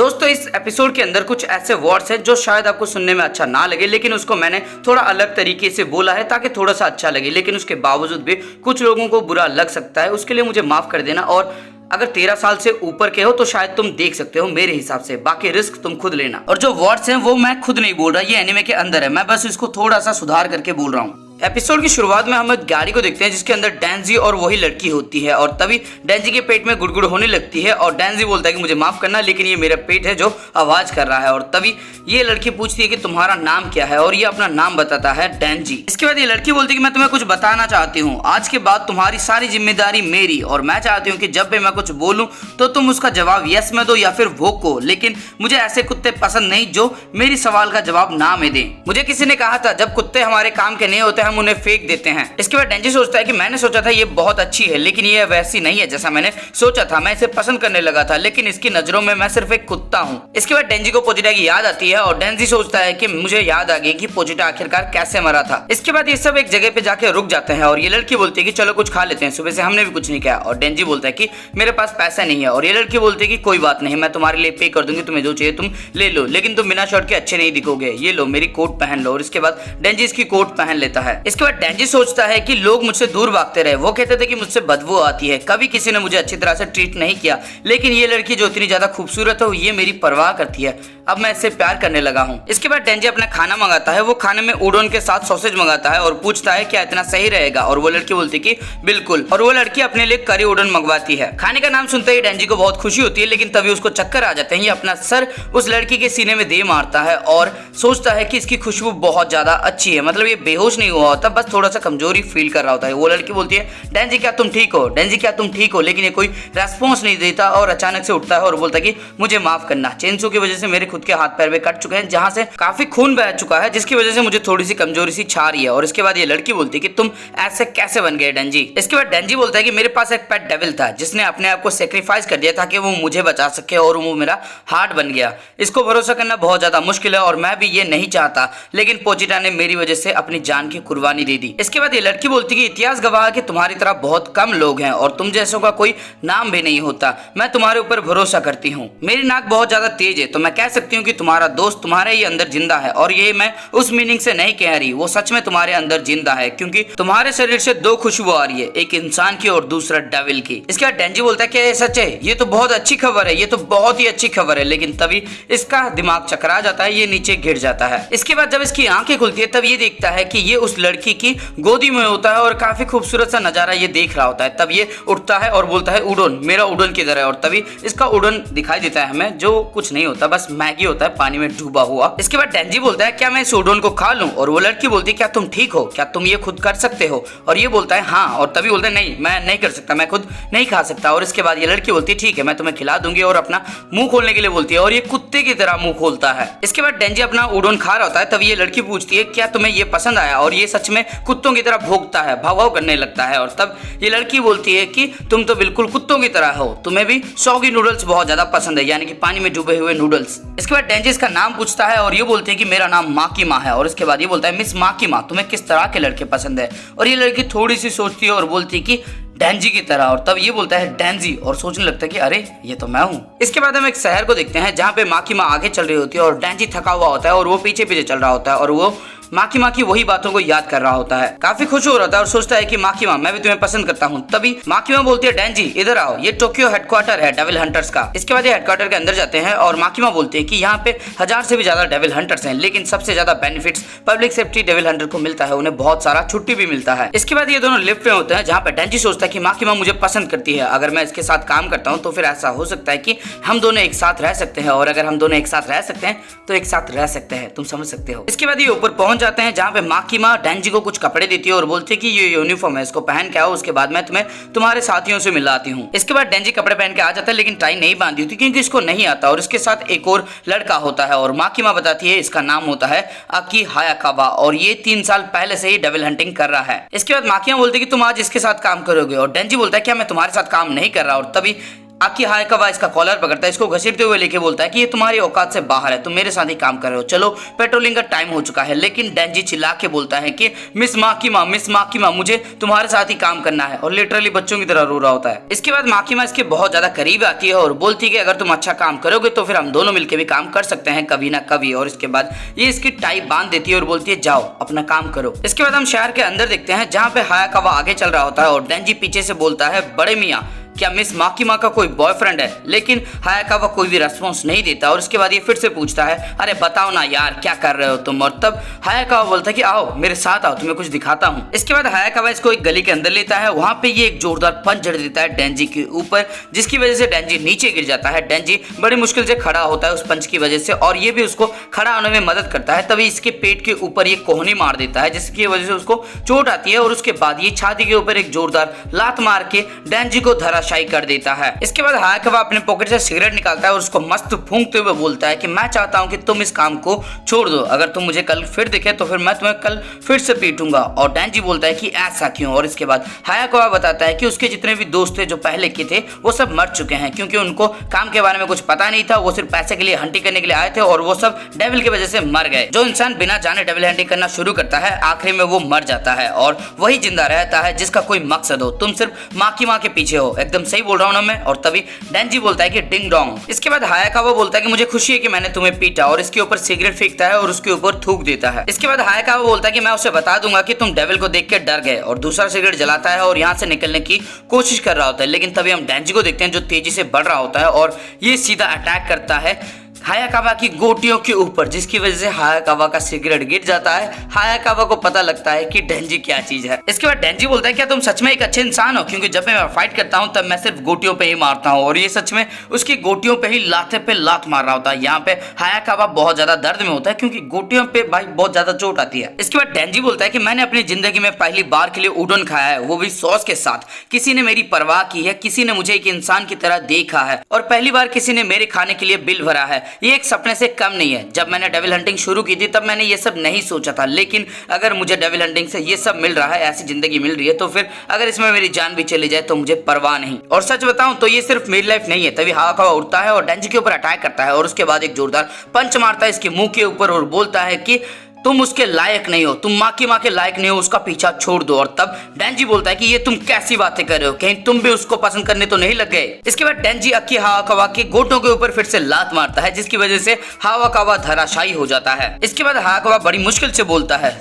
दोस्तों इस एपिसोड के अंदर कुछ ऐसे वर्ड्स हैं जो शायद आपको सुनने में अच्छा ना लगे, लेकिन उसको मैंने थोड़ा अलग तरीके से बोला है ताकि थोड़ा सा अच्छा लगे, लेकिन उसके बावजूद भी कुछ लोगों को बुरा लग सकता है। उसके लिए मुझे माफ कर देना। और अगर 13 साल से ऊपर के हो तो शायद तुम देख सकते हो मेरे हिसाब से, बाकी रिस्क तुम खुद लेना। और जो वर्ड्स हैं वो मैं खुद नहीं बोल रहा, ये एनिमे के अंदर है, मैं बस इसको थोड़ा सा सुधार करके बोल रहा हूँ। एपिसोड की शुरुआत में हम एक गाड़ी को देखते हैं जिसके अंदर डेंजी और वही लड़की होती है, और तभी डेंजी के पेट में गुड़गुड़ होने लगती है और डेंजी बोलता है कि मुझे माफ करना लेकिन ये मेरा पेट है जो आवाज कर रहा है। और तभी ये लड़की पूछती है कि तुम्हारा नाम क्या है, और ये अपना नाम बताता है डेंजी। इसके बाद ये लड़की बोलती है कि मैं तुम्हें कुछ बताना चाहती हूँ, आज के बाद तुम्हारी सारी जिम्मेदारी मेरी, और मैं चाहती हूँ कि जब भी मैं कुछ बोलूँ तो तुम उसका जवाब यस में दो या फिर वो को, लेकिन मुझे ऐसे कुत्ते पसंद नहीं जो मेरी सवाल का जवाब ना में दें। मुझे किसी ने कहा था जब कुत्ते हमारे काम के नहीं होते हम उन्हें फेंक देते हैं। इसके बाद डेंजी सोचता है कि मैंने सोचा था ये बहुत अच्छी है, लेकिन ये वैसी नहीं है जैसा मैंने सोचा था। मैं इसे पसंद करने लगा था, लेकिन इसकी नजरों में मैं सिर्फ एक कुत्ता हूँ। इसके बाद डेंजी को पोजिटा की याद आती है और डेंजी सोचता है कि मुझे याद आ गई कि पोजिटा आखिरकार कैसे मरा था। इसके बाद ये सब एक जगह पे जाके रुक जाते हैं और ये लड़की बोलती है कि चलो कुछ खा लेते हैं, सुबह से हमने भी कुछ नहीं खाया। और डेंजी बोलता है कि मेरे पास पैसा नहीं है, और ये लड़की बोलती है कि कोई बात नहीं, मैं तुम्हारे लिए पे कर दूंगी, तुम्हें जो चाहिए तुम ले लो, लेकिन तुम बिना शर्ट के अच्छे नहीं दिखोगे, ये लो मेरी कोट पहन लो। और इसके बाद डेंजी इसकी कोट पहन लेता है। इसके बाद डेंजी सोचता है कि लोग मुझसे दूर भागते रहे, वो कहते थे कि मुझसे बदबू आती है, कभी किसी ने मुझे अच्छी तरह से ट्रीट नहीं किया, लेकिन ये लड़की जो इतनी ज्यादा खूबसूरत है ये मेरी परवाह करती है, अब मैं इससे प्यार करने लगा हूँ। इसके बाद डेंजी अपना खाना मंगाता है, वो खाने में उडोन के साथ सॉसेज मंगाता है और पूछता है क्या इतना सही रहेगा, और वो लड़की बोलती है कि बिल्कुल, और वो लड़की अपने लिए करी उडोन मंगवाती है। खाने का नाम सुनते ही डेंजी को बहुत खुशी होती है, लेकिन तभी उसको चक्कर आ जाते हैं। ये अपना सर उस लड़की के सीने में दे मारता है और सोचता है कि इसकी खुशबू बहुत ज्यादा अच्छी है, मतलब ये बेहोश नहीं हुआ होता, बस थोड़ा सा कमजोरी फील कर रहा होता है। वो लड़की बोलती है डेंजी क्या तुम ठीक हो, डेंजी क्या तुम ठीक हो, लेकिन ये कोई रेस्पॉन्स नहीं देता और अचानक से उठता है और बोलता है कि मुझे माफ करना, चेनसो की वजह से मेरे खुद के हाथ पैर भी कट चुके हैं, जहां से काफी खून बह चुका है, जिसकी वजह से मुझे थोड़ी सी कमजोरी सी छा रही है। और इसके बाद ये लड़की बोलती है कि तुम ऐसे कैसे बन गए डेंजी। इसके बाद डेंजी बोलता है कि मेरे पास एक पेट डेविल था जिसने अपने आप को सेक्रीफाइस कर दिया ताकि वो मुझे बचा सके, और वो मेरा हार्ट बन गया। इसको भरोसा करना बहुत ज्यादा मुश्किल है और मैं भी ये नहीं चाहता, लेकिन पोजिटा ने मेरी वजह से अपनी जान की कुर्बानी दे दी। इसके बाद ये लड़की बोलती है कि इतिहास गवाह है कि तुम्हारी तरह बहुत कम लोग हैं और तुम जैसों का कोई नाम भी नहीं होता, मैं तुम्हारे ऊपर भरोसा करती हूँ। मेरी नाक बहुत ज्यादा तेज है तो मैं कह सकती हूँ कि तुम्हारा दोस्त तुम्हारे ही अंदर जिंदा है, और ये मैं उस मीनिंग से नहीं कह रही, वो सच में तुम्हारे अंदर जिंदा है, क्योंकि तुम्हारे शरीर से दो खुशबू आ रही है, एक इंसान की और दूसरा डेविल की। इसके बाद डेंजी बोलता है कि ये सच है, ये तो बहुत अच्छी खबर है, ये तो बहुत ही अच्छी खबर है, लेकिन तभी इसका दिमाग चकरा जाता है, ये नीचे गिर जाता है। इसके बाद जब इसकी आंखें खुलती है तब ये देखता है कि ये उस लड़की की गोदी में होता है और काफी खूबसूरत सा नजारा ये देख रहा होता है। तब ये उठता है और बोलता है उड़न, मेरा उड़न किधर है, और तभी इसका उड़न दिखाई देता है हमें, जो कुछ नहीं होता बस मैगी होता है पानी में डूबा हुआ। इसके बाद डेंजी बोलता है क्या मैं इस उड़न को खा लूं, और वो लड़की बोलती है क्या तुम ठीक हो, क्या तुम ये खुद कर सकते हो, और ये बोलता है हाँ, और तभी बोलता है नहीं मैं नहीं कर सकता, मैं खुद नहीं खा सकता। और इसके बाद ये लड़की बोलती है ठीक है मैं तुम्हें खिला दूंगी, और अपना मुंह खोलने के लिए बोलती है और ये कुत्ते की तरह मुंह खोलता है। इसके बाद डेंजी अपना उड़न खा रहा होता है, तभी ये लड़की पूछती है क्या तुम्हें ये पसंद आया, और ये सच में कुत्तों की तरह भौंकता है, भाव भाव करने लगता है। और तब ये लड़की बोलती है कि तुम तो बिल्कुल कुत्तों की तरह हो, तुम्हें भी सौगी नूडल्स बहुत ज्यादा पसंद है, यानी कि पानी में डूबे हुए नूडल्स। इसके बाद डेंजी इसका नाम पूछता है और ये बोलते हैं कि मेरा नाम माँ की माँ है, और इसके बाद ये बोलता है मिस माँ की माँ तुम्हें किस तरह के लड़के पसंद है, और ये लड़की थोड़ी सी सोचती है और बोलती है कि डेंजी की तरह, और तब ये बोलता है डेंजी, और सोचने लगता है कि अरे ये तो मैं हूँ। इसके बाद हम एक शहर को देखते हैं जहाँ पे माँ की माँ आगे चल रही होती है और डेंजी थका हुआ होता है और वो पीछे पीछे चल रहा होता है, और वो माँ की वही बातों को याद कर रहा होता है, काफी खुश हो रहा था और सोचता है कि माँ की माँ मैं भी तुम्हें पसंद करता हूँ। तभी माँ की माँ बोलती है डेंजी इधर आओ, ये टोक्यो हेडक्वार्टर है डेविल हंटर्स का। इसके बाद ये हेडक्वार्टर के अंदर जाते हैं और माँ की माँ बोलती है कि यहाँ पे 1000 से भी ज्यादा डेविल हंटर्स हैं, लेकिन सबसे ज्यादा benefits public safety devil Hunter को मिलता है, उन्हें बहुत सारा छुट्टी भी मिलता है। इसके बाद ये दोनों लिफ्ट में होते हैं जहाँ पे डेंजी सोचता है कि माँ की माँ मुझे पसंद करती है, अगर मैं इसके साथ काम करता हूँ तो फिर ऐसा हो सकता है कि हम दोनों एक साथ रह सकते हैं, और अगर हम दोनों एक साथ रह सकते हैं तो एक साथ रह सकते हैं, तुम समझ सकते हो। इसके बाद ये ऊपर पहुंच जाते हैं जहाँ पे माँ की माँ डेंजी को कुछ कपड़े देती है और बोलती है कि ये यूनिफॉर्म है, इसको पहन के आओ, उसके बाद मैं तुम्हें तुम्हारे साथियों से मिलाती हूँ। इसके बाद डेंजी कपड़े पहन के आ जाता है, लेकिन टाई नहीं बांधी होती क्योंकि इसको नहीं आता, और इसके साथ एक और लड़का होता है, और माँ की माँ बताती है इसका नाम होता है अकी हायाकावा, और ये 3 साल पहले से ही डेविल हंटिंग कर रहा है। इसके बाद माँ की माँ बोलती है कि तुम आज इसके साथ काम करोगे, और डेंजी बोलता है क्या मैं तुम्हारे साथ काम नहीं कर रहा, और तभी आकी हायाकावा इसका कॉलर पकड़ता है, इसको घसीटते हुए लेके बोलता है कि ये तुम्हारी औकात से बाहर है, तुम मेरे साथ ही काम कर रहे हो, चलो पेट्रोलिंग का टाइम हो चुका है। लेकिन डेंजी चिल्ला के बोलता है कि मिस माकिमा मुझे तुम्हारे साथ ही काम करना है, और लिटरली बच्चों की तरह रो रहा होता है। इसके बाद माकिमा इसके बहुत ज्यादा करीब आती है और बोलती है कि अगर तुम अच्छा काम करोगे तो फिर हम दोनों मिलकर भी काम कर सकते हैं कभी ना कभी। और इसके बाद ये इसकी टाई बांध देती है और बोलती है जाओ अपना काम करो। इसके बाद हम शहर के अंदर देखते हैं जहाँ पे हायाकावा आगे चल रहा होता है और डेंजी पीछे से बोलता है बड़े मियाँ क्या मिस माकिमा का कोई बॉयफ्रेंड है। लेकिन हायाकावा कोई भी रेस्पॉन्स नहीं देता और उसके बाद ये फिर से पूछता है अरे बताओ ना यार क्या कर रहे हो तुम। और तब हायाकावा बोलता है कि आओ मेरे साथ आओ, तुम्हें कुछ दिखाता हूँ। इसके बाद हायाकावा इसको एक गली के अंदर लेता है, वहां पे ये एक जोरदार पंच जड़ देता है डेंजी के ऊपर, जिसकी वजह से डेंजी नीचे गिर जाता है। डेंजी बड़ी मुश्किल से खड़ा होता है उस पंच की वजह से और ये भी उसको खड़ा होने में मदद करता है। तभी इसके पेट के ऊपर ये कोहनी मार देता है जिसकी वजह से उसको चोट आती है और उसके बाद ये छाती के ऊपर एक जोरदार लात मार के डेंजी को धराशायी कर देता है। इसके बाद हायाकावा अपने पॉकेट से सिगरेट निकालता है और उसको मस्त फूंकते हुए बोलता है कि मैं चाहता हूं कि तुम इस काम को छोड़ दो, अगर तुम मुझे कल फिर दिखे तो फिर मैं तुम्हें कल फिर से पीटूंगा। और डेंजी बोलता है कि ऐसा क्यों। और इसके बाद हायाकावा बताता है कि उसके जितने भी दोस्त थे जो पहले के थे वो सब मर चुके हैं क्योंकि उनको काम के बारे में कुछ पता नहीं था, वो सिर्फ पैसे के लिए हंटिंग करने के लिए आए थे और वो सब डेविल की वजह से मर गए। जो इंसान बिना जाने डेविल हंटिंग करना शुरू करता है आखिरी में वो मर जाता है और वही जिंदा रहता है जिसका कोई मकसद हो। तुम सिर्फ माकिमा के पीछे हो। एकदम सही बोल रहा हूं ना मैं। और तभी डेंजी बोलता है कि डिंग डोंग। इसके बाद हायाकावा बोलता है कि मुझे खुशी है कि मैंने तुम्हें पीटा और इसके ऊपर सिगरेट फेंकता है और उसके ऊपर थूक देता है। इसके बाद हायाकावा बोलता है कि मैं उसे बता दूंगा कि तुम डेविल को देख के डर गए और दूसरा सिगरेट जलाता है और यहाँ से निकलने की कोशिश कर रहा होता है। लेकिन तभी हम डेंजी को देखते हैं जो तेजी से बढ़ रहा होता है और ये सीधा अटैक करता है हायाकावा की गोटियों के ऊपर, जिसकी वजह से हायाकावा का सिगरेट गिर जाता है। हायाकावा को पता लगता है कि डेंजी क्या चीज है। इसके बाद डेंजी बोलता है क्या तुम सच में एक अच्छे इंसान हो, क्योंकि जब मैं फाइट करता हूँ तब मैं सिर्फ गोटियों पे ही मारता हूँ। और ये सच में उसकी गोटियों पे ही लाते पे लात मार रहा होता है। यहाँ पे हायाकावा बहुत ज्यादा दर्द में होता है क्योंकि गोटियों पे भाई बहुत ज्यादा चोट आती है। इसके बाद डेंजी बोलता है कि मैंने अपनी जिंदगी में पहली बार के लिए उडन खाया है, वो भी सॉस के साथ। किसी ने मेरी परवाह की है, किसी ने मुझे एक इंसान की तरह देखा है और पहली बार किसी ने मेरे खाने के लिए बिल भरा है। ये एक सपने से कम नहीं है। जब मैंने डेविल हंटिंग शुरू की थी तब मैंने ये सब नहीं सोचा था, लेकिन अगर मुझे डेविल हंटिंग से ये सब मिल रहा है, ऐसी जिंदगी मिल रही है, तो फिर अगर इसमें मेरी जान भी चली जाए तो मुझे परवाह नहीं। और सच बताऊं तो ये सिर्फ मेरी लाइफ नहीं है। तभी हायाकावा उठता है और डेंजी के ऊपर अटैक करता है और उसके बाद एक जोरदार पंच मारता है इसके मुंह के ऊपर और बोलता है कि तुम उसके लायक नहीं हो, तुम माकिमा के लायक नहीं हो, उसका पीछा छोड़ दो। और तब डेंजी बोलता है कि ये तुम कैसी बातें कर रहे हो, कहीं तुम भी उसको पसंद करने तो नहीं लग गए। इसके बाद डेंजी अक्की हायाकावा के गोटों के ऊपर फिर से लात मारता है जिसकी वजह से हायाकावा धराशायी हो जाता है। इसके बाद हायाकावा बड़ी मुश्किल से बोलता है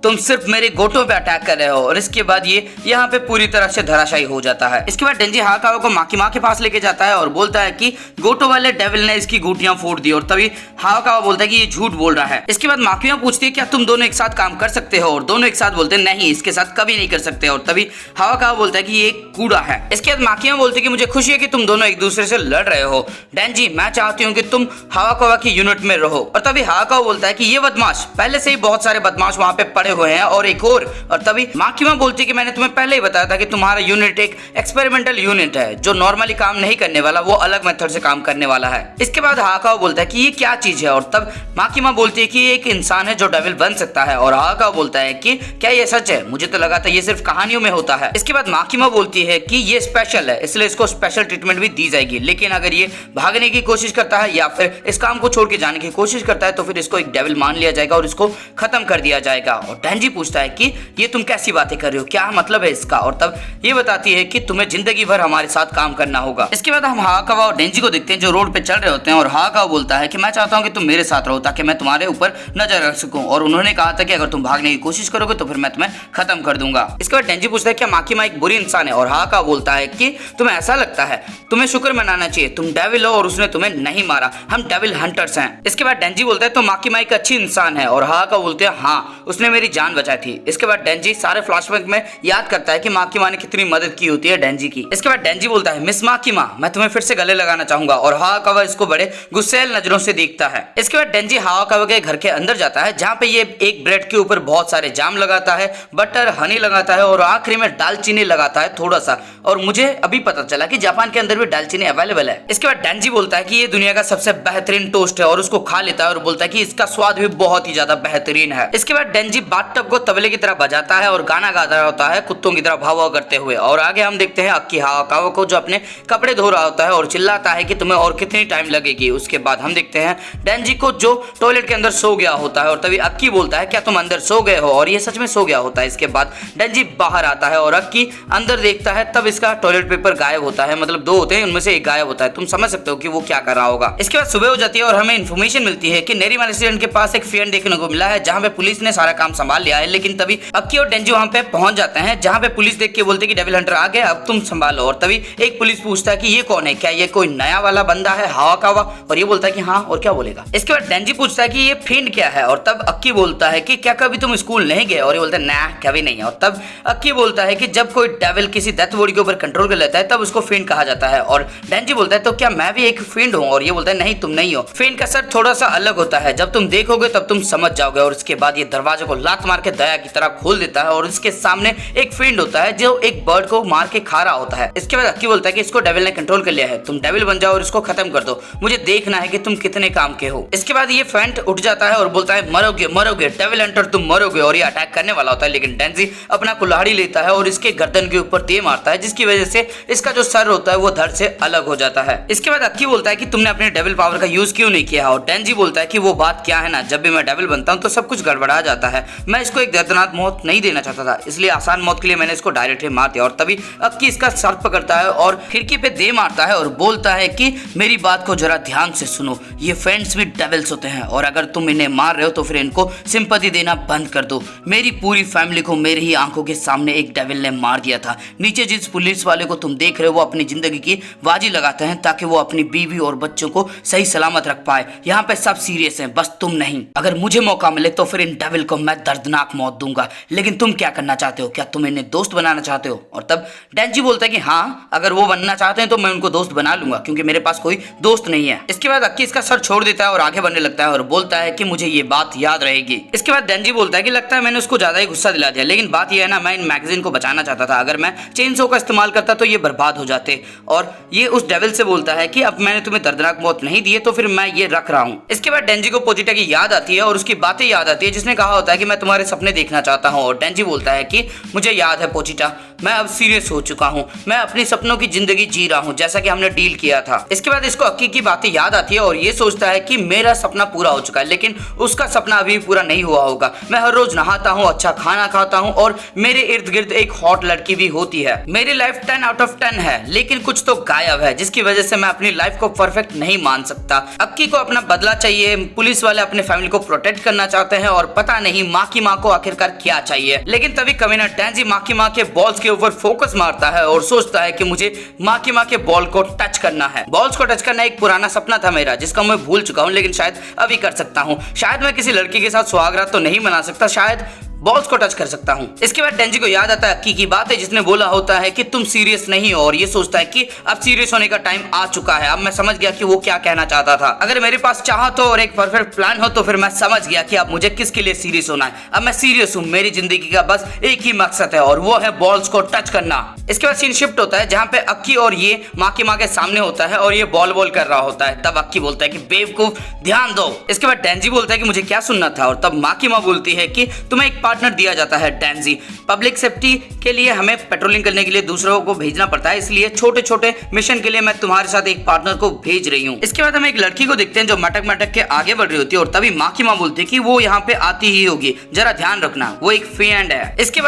तुम सिर्फ मेरे गोटों पे अटैक कर रहे हो। और इसके बाद ये यहाँ पे पूरी तरह से धराशायी हो जाता है। इसके बाद डेंजी हायाकावा को माकिमा के पास लेके जाता है और बोलता है कि गोटो वाले डेविल ने इसकी गोटियां फोड़ दी। और तभी हायाकावा बोलता है कि ये झूठ बोल रहा है। इसके बाद माकिमा पूछती है क्या तुम दोनों एक साथ काम कर सकते हो, और दोनों एक साथ बोलते हैं नहीं, इसके साथ कभी नहीं कर सकते। और तभी हायाकावा बोलता है कि ये कूड़ा है। इसके बाद माकिमा बोलती है कि मुझे खुशी है कि तुम दोनों एक दूसरे से लड़ रहे हो। डेंजी मैं चाहती हूँ कि तुम हायाकावा की यूनिट में रहो। और तभी हायाकावा बोलता है कि ये बदमाश, पहले से ही बहुत सारे बदमाश वहां पे पड़े हुए हैं और एक और तभी माकिमा बोलती है कि मैंने तुम्हें पहले ही बताया था कि तुम्हारा यूनिट एक एक्सपेरिमेंटल यूनिट है जो नॉर्मली काम नहीं करने वाला, वो अलग मेथड से काम करने वाला है। इसके बाद हायाकावा बोलता है कि ये क्या चीज है। और तब माकिमा बोलती है कि ये एक इंसान है जो डेविल बन सकता है। और हायाकावा बोलता है कि क्या ये सच है, मुझे तो लगा था ये सिर्फ कहानियों में होता है। इसके बाद माकिमा बोलती है कि ये स्पेशल है, इसलिए इसको स्पेशल ट्रीटमेंट भी दी जाएगी, लेकिन अगर ये भागने की कोशिश करता है या फिर इस काम को छोड़ के जाने की कोशिश करता है तो फिर इसको एक डेविल मान लिया जाएगा और इसको खत्म कर दिया जाएगा। और डेंजी पूछता है कि ये तुम कैसी बातें कर रहे हो, क्या मतलब है इसका। और तब ये बताती है कि तुम्हें जिंदगी भर हमारे साथ काम करना होगा। इसके बाद हम हायाकावा और डेंजी को देखते हैं जो रोड पे चल रहे होते हैं और हायाकावा बोलता है कि मैं चाहता हूं कि तुम मेरे साथ रहो ताकि मैं तुम्हारे ऊपर नजर रख सकूं। और उन्होंने कहा था कि अगर तुम भागने की कोशिश करोगे तो फिर मैं तुम्हें खत्म कर दूंगा। इसके बाद डेंजी पूछता है क्या माकिमा एक बुरी इंसान है। और हायाकावा बोलता है कि तुम्हें ऐसा लगता है, तुम्हें शुक्र मनाना चाहिए, तुम डेविल हो और उसने तुम्हें नहीं मारा, हम डेविल हंटर्स हैं। इसके बाद डेंजी बोलता है तो माकिमा एक अच्छी इंसान है। और हायाकावा बोलते हैं हाँ, उसने मेरी जान बचाई थी। इसके बाद डेंजी सारे फ्लैशबैक में याद करता है कि माकिमा ने कितनी मदद की होती है डेंजी की। इसके बाद डेंजी बोलता है मिस माकिमा, मैं तुम्हें फिर से गले लगाना चाहूंगा। और हायाकावा इसको बड़े गुस्सैल नजरों से देखता है। इसके बाद डेंजी हायाकावा के घर के अंदर जाता है जहां पे ये एक ब्रेड के ऊपर बहुत सारे जाम लगाता है, बटर हनी लगाता है और आखिरी में दालचीनी लगाता है थोड़ा सा। और मुझे अभी पता चला कि जापान के अंदर भी दालचीनी अवेलेबल है। इसके बाद डेंजी बोलता है कि ये दुनिया का सबसे बेहतरीन टोस्ट है और उसको खा लेता है और बोलता है कि इसका स्वाद भी बहुत ही ज्यादा बेहतरीन है। इसके बाद डेंजी बाथटब को तबले की तरह बजाता है और गाना गा रहा होता है कुत्तों की तरह भाव भाव करते हुए। और आगे हम देखते हैं अक्की हावाकावा को जो अपने कपड़े धो रहा होता है और चिल्लाता है कि तुम्हें और कितनी टाइम लगेगी। उसके बाद हम देखते हैं डेंजी को जो टॉयलेट के अंदर सो गया होता है और तभी अक्की बोलता है क्या तुम अंदर सो गए हो, और ये सच में सो गया होता है। इसके बाद डेंजी बाहर आता है और अक्की अंदर देखता है, तब इसका टॉयलेट पेपर गायब होता है, मतलब दो होते हैं उनमें से एक गायब होता है। तुम समझ सकते हो कि वो क्या कर रहा होगा। इसके बाद सुबह हो जाती है और हमें इन्फॉर्मेशन मिलती है कि नेरीमन रेस्टोरेंट के पास एक फैन देखने को मिला है जहां पे पुलिस ने सारा काम संभाल लिया है। लेकिन तभी अक्की और डेंजी वहां पे पहुंच जाते हैं जहां पे पुलिस देख के बोलते हैं कि डेविल हंटर आ गया, अब तुम संभालो। और तभी एक पुलिस पूछता है कि ये कौन है, क्या ये कोई नया वाला बंदा है हावाकावा, और ये बोलता है कि हाँ, और क्या बोलेगा। इसके बाद डेंजी पूछता है कि ये फेंड क्या है, और तब अक्की बोलता है कि क्या कभी तुम स्कूल नहीं गए, और ये बोलता है ना कभी नहीं। और तब अक्की बोलता है कि जब कोई डेविल किसी डेथ बॉडी के ऊपर कंट्रोल कर लेता है तब उसको फेंड कहा जाता है। और डेंजी बोलता है तो क्या मैं भी एक फेंड हूँ, और ये बोलता है नहीं तुम नहीं हो, फेंड का सर थोड़ा सा अलग होता है, जब तुम देखोगे तब तुम समझ जाओगे। और इसके बाद ये दरवाजे को लात मार के दया की तरह खोल देता है और इसके सामने एक फेंड होता है जो एक बर्ड को मार के खा रहा होता है। इसके बाद अक्की बोलता है कि इसको डेविल ने कंट्रोल कर लिया है, तुम डेविल बन जाओ और इसको खत्म कर दो, मुझे देखना है कि तुम कितने काम के हो। इसके बाद ये फेंट उठ जाता है और बोलता है मरोगे मरोगे डेविल हंटर तुम मरोगे, और ये अटैक करने वाला होता है। लेकिन डेंजी अपना कुल्हाड़ी लेता है और इसके गर्दन के ऊपर दे मारता है, जिसकी वजह से इसका जो सर होता है वो धड़ से अलग हो जाता है। इसके बाद अक्की बोलता है कि तुमने अपने डेविल पावर का यूज क्यों नहीं किया, और डेंजी बोलता है कि वो बात क्या है ना, जब भी मैं डेविल बनता हूँ तो सब कुछ गड़बड़ा जाता है, मैं इसको एक दर्दनाक मौत नहीं देना चाहता था, इसलिए आसान मौत के लिए मैंने इसको डायरेक्टली मार दिया। और तभी अक्की इसका सर पकड़ता है और खिड़की पे दे मारता है और बोलता है कि मेरी बात को जरा ध्यान से सुनो, ये फ्रेंड्स भी डेविल्स होते हैं और अगर तुम इन्हें मार रहे हो तो फिर इनको सिंपैथी देना बंद कर दो। मेरी पूरी फैमिली को मेरे ही आंखों के सामने एक डेविल ने मार दिया था। नीचे जिस पुलिस वाले को तुम देख रहे हो वो अपनी जिंदगी की बाजी लगाते हैं ताकि वो अपनी बीवी और बच्चों को सही सलामत रख पाए। यहाँ पे सब सीरियस हैं, बस तुम नहीं। अगर मुझे मौका मिले तो फिर इन डेविल को मैं दर्दनाक मौत दूंगा, लेकिन तुम क्या करना चाहते हो, क्या तुम इन्हें दोस्त बनाना चाहते हो? और तब डेंजी बोलता है कि हाँ, अगर वो बनना चाहते हैं तो मैं उनको दोस्त बना लूंगा क्योंकि मेरे पास कोई दोस्त नहीं है। इसके बाद अक्की इसका सर छोड़ देता है और आगे बढ़ने लगता है और बोलता है कि मुझे ये बात याद रहेगी। इसके बाद डेंजी बोलता है कि लगता है मैंने उसको ज्यादा ही गुस्सा दिला दिया, लेकिन बात यह है ना, मैं इन मैगजीन को बचाना चाहता था, अगर मैं चेनसो का इस्तेमाल करता तो ये बर्बाद हो जाते। और ये उस डेविल से बोलता है कि अब मैंने तुम्हें दर्दनाक मौत नहीं दी है तो फिर मैं ये रख रहा हूँ। इसके बाद डेंजी को पोजिटा की याद आती है और उसकी बातें याद आती है जिसने कहा होता है कि मैं तुम्हारे सपने देखना चाहता हूँ। और डेंजी बोलता है कि मुझे याद है पोजिटा, मैं अब सीरियस हो चुका हूँ, मैं अपनी सपनों की जिंदगी जी रहा हूँ जैसा कि हमने डील किया था। इसके बाद इसको अक्की की बातें याद आती है और ये सोचता है कि मेरा सपना पूरा हो चुका है, लेकिन उसका सपना अभी पूरा नहीं हुआ होगा। मैं हर रोज नहाता हूँ, अच्छा खाना खाता हूँ और मेरे इर्द गिर्द एक हॉट लड़की भी होती है। मेरी लाइफ 10 आउट ऑफ 10 है, लेकिन कुछ तो गायब है जिसकी वजह से मैं अपनी लाइफ को परफेक्ट नहीं मान सकता। अक्की को अपना बदला चाहिए, पुलिस वाले अपने फैमिली को प्रोटेक्ट करना चाहते हैं और पता नहीं माँ की माँ को आखिरकार क्या चाहिए। लेकिन तभी कमीना डेंजी माँ की माँ के बॉल्स के ऊपर फोकस मारता है और सोचता है कि मुझे माँ के बॉल को टच करना है। बॉल्स को टच करना एक पुराना सपना था मेरा जिसका मैं भूल चुका हूँ, लेकिन शायद अभी कर सकता हूँ। शायद मैं किसी लड़की के साथ सुहागरात तो नहीं मना सकता, शायद बॉल्स को टच कर सकता हूँ। इसके बाद डेंजी को याद आता है अक्की की बात है जिसने बोला होता है कि तुम सीरियस नहीं हो, और ये सोचता है कि अब सीरियस होने का टाइम आ चुका है। अब मैं समझ गया कि वो क्या कहना चाहता था। अगर मेरे पास चाहत हो और एक परफेक्ट प्लान हो तो फिर मैं समझ गया कि अब मुझे किसके लिए सीरियस होना है। अब मैं सीरियस हूँ, मेरी जिंदगी का बस एक ही मकसद है और वो है बॉल्स को टच करना। इसके बाद सीन शिफ्ट होता है जहाँ पे अक्की और ये माँ के सामने होता है और ये बॉल कर रहा होता है। तब अक्की बोलता है कि बेवकूफ ध्यान दो। इसके बाद डेंजी बोलता है कि मुझे क्या सुनना था, और तब माँ की माँ बोलती है कि तुम्हें एक पार्टनर दिया जाता है डेंजी, पब्लिक सेफ्टी के लिए हमें पेट्रोलिंग करने के लिए दूसरों को भेजना पड़ता है, इसलिए छोटे छोटे मिशन के लिए मैं तुम्हारे साथ एक पार्टनर को भेज रही हूँ। इसके बाद हम एक लड़की को देखते हैं जो मटक मटक के आगे बढ़ रही होती है और तभी माँ की माँ बोलती है कि वो यहाँ पे आती ही होगी, जरा ध्यान रखना, वो एक फ्रेंड है। इसके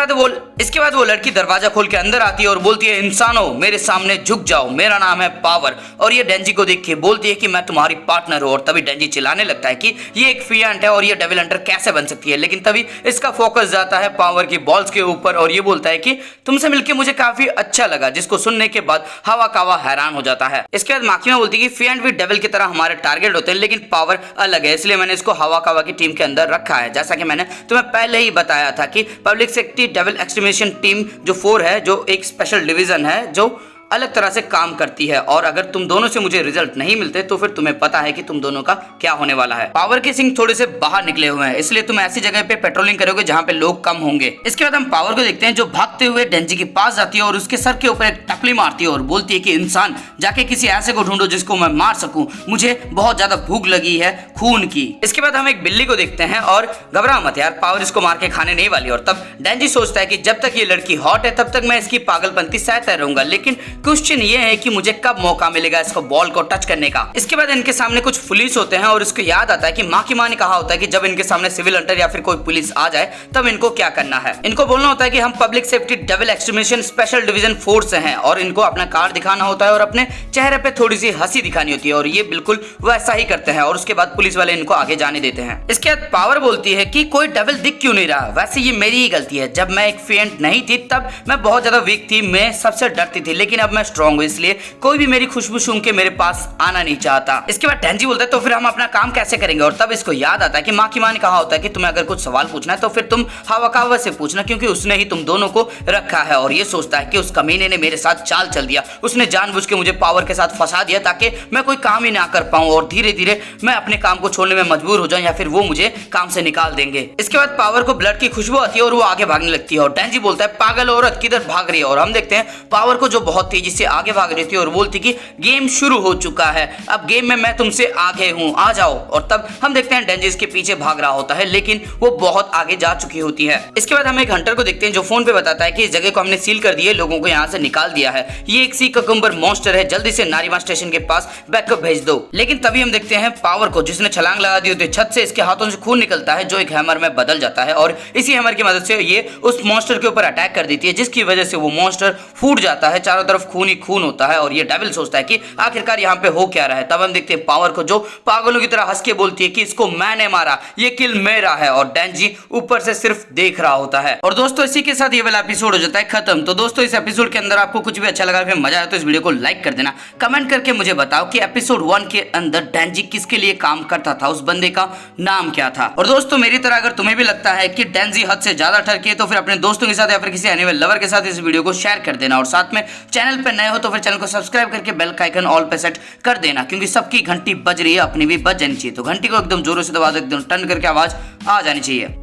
बाद वो लड़की दरवाजा खोल के अंदर आती है और बोलती है इंसानों मेरे सामने झुक जाओ, मेरा नाम है पावर। और ये डेंजी को देख के बोलती है कि मैं तुम्हारी पार्टनर हूँ। और तभी डेंजी चिल्लाने लगता है कि ये एक फ्रेंड है और ये डेविल हंटर कैसे बन सकती है। लेकिन तभी इसका फोकस जाता है पावर की बॉल्स के ऊपर और ये बोलता है कि तुमसे मिलके मुझे काफी अच्छा लगा, जिसको सुनने के बाद हावाकावा हैरान हो जाता है। इसके बाद माकिमा बोलती है कि फ्रेंड भी डेविल की तरह हमारे टारगेट होते हैं, लेकिन पावर अलग है, इसलिए मैंने इसको हावाकावा की टीम के अंदर रखा है। जैसा कि मैंने तुम्हें पहले ही बताया था कि पब्लिक सेफ्टी डेविल एक्सट्रीमिनेशन टीम जो 4 है, जो एक स्पेशल डिवीजन है जो अलग तरह से काम करती है और अगर तुम दोनों से मुझे रिजल्ट नहीं मिलते तो फिर तुम्हें पता है कि तुम दोनों का क्या होने वाला है। पावर के सिंह थोड़े से बाहर निकले हुए हैं, इसलिए तुम ऐसी जगह पे पेट्रोलिंग करोगे जहाँ पे लोग कम होंगे। इसके बाद हम पावर को देखते हैं जो भागते हुए डेंजी के पास जाती है और उसके सर के ऊपर एक टपली मारती है और बोलती है कि इंसान जाके किसी ऐसे को ढूंढो जिसको मैं मार सकूं, मुझे बहुत ज्यादा भूख लगी है खून की। इसके बाद हम एक बिल्ली को देखते हैं और घबरा मत यार, पावर इसको मार के खाने नहीं वाली। और तब डेंजी सोचता है कि जब तक ये लड़की हॉट है तब तक मैं इसकी पागलपंती सहता रहूंगा, लेकिन क्वेश्चन ये है कि मुझे कब मौका मिलेगा इसको बॉल को टच करने का। इसके बाद इनके सामने कुछ पुलिस होते हैं और इसको याद आता है कि माँ की माँ ने कहा होता है कि जब इनके सामने सिविल हंटर या फिर कोई पुलिस आ जाए तब इनको क्या करना है। इनको बोलना होता है कि हम public safety double extremism special division force से हैं और इनको अपना कार्ड दिखाना होता है और अपने चेहरे पे थोड़ी सी हंसी दिखानी होती है और ये बिल्कुल वैसा ही करते हैं और उसके बाद पुलिस वाले इनको आगे जाने देते हैं। इसके बाद पावर बोलती है कि कोई डबल दिख क्यों नहीं रहा, वैसे ये मेरी ही गलती है, जब मैं एक फेंट नहीं थी तब मैं बहुत ज्यादा वीक थी, मैं सबसे डरती थी, लेकिन अब मैं स्ट्रांग हूँ, इसलिए कोई भी मेरी खुशबू सूंघ के मेरे पास आना नहीं चाहता। इसके बाद डेंजी बोलता है तो फिर हम अपना काम कैसे करेंगे। और तब इसको याद आता है कि माँ की माँ ने कहा होता है कि तुम्हें अगर कुछ सवाल पूछना है तो फिर तुम हवा कावा से पूछना, क्योंकि उसने ही तुम दोनों को रखा है। और ये सोचता है कि उस कमीने ने मेरे साथ चाल चल दिया, उसने जानबूझ के मुझे पावर के साथ फंसा दिया ताकि मैं कोई काम ही ना कर पाऊं और धीरे धीरे मैं अपने काम को छोड़ने में मजबूर हो जाऊं या फिर वो मुझे काम से निकाल देंगे। इसके बाद पावर को ब्लड की खुशबू आती है और वो आगे भागने लगती है और डेंजी बोलता है पागल औरत किधर भाग रही है। और हम देखते हैं पावर को जो बहुत तेजी से आगे भाग रही थी और बोलती कि गेम शुरू हो चुका है, अब गेम में मैं तुमसे आगे हूं, आ जाओ। और तब हम देखते हैं डेंजी इसके पीछे भाग रहा होता है लेकिन वो बहुत आगे जा चुकी होती है। इसके बाद हम एक हंटर को देखते हैं जो फोन पे बताता है कि इस जगह को हमने सील कर दिए, लोगों को यहाँ से निकाल दिया है, ये एक सी ककुम्बर मॉन्स्टर है, जल्दी से नारीमा स्टेशन के पास बैकअप भेज दो। लेकिन तभी हम देखते हैं पावर को जिसने छलांग लगा दी होती है छत से, इसके हाथों से खून निकलता है जो एक हैमर में बदल जाता है और इसी हैमर की मदद से ये उस मॉन्स्टर के ऊपर अटैक कर देती है, जिसकी वजह से वो मॉन्स्टर फूट जाता है, चारों तरफ खून ही खून होता है और ये डेविल सोचता है कि आखिरकार यहाँ पे हो क्या रहा है। तब हम देखते हैं पावर को जो पागलों की तरह हंस के बोलती है कि इसको मैंने मारा, ये किल मेरा है, और डेंजी ऊपर से सिर्फ देख रहा होता है। और दोस्तों इसी के साथ ये वाला एपिसोड हो जाता है खत्म। तो दोस्तों इस एपिसोड के अंदर आपको कुछ भी अच्छा लगा, फिर मजा आया तो इस वीडियो को लाइक कर देना, कमेंट करके मुझे बताओ कि एपिसोड 1 के अंदर डेंजी किसके लिए काम करता था, उस बंदे का नाम क्या था। और दोस्तों मेरी तरह अगर तुम्हें भी लगता है कि डेंजी हद से ज्यादा ठरकी है तो फिर अपने दोस्तों के साथ या फिर किसी एनिमल लवर के साथ इस वीडियो को शेयर कर देना और साथ में चैनल पे नए हो तो फिर चैनल को सब्सक्राइब करके बेल का आइकन ऑल पे सेट कर देना, क्योंकि सबकी घंटी बज रही है, अपनी भी बज जानी चाहिए। तो घंटी को एकदम जोरों से दबा दो, एकदम टन करके आवाज आ जानी चाहिए।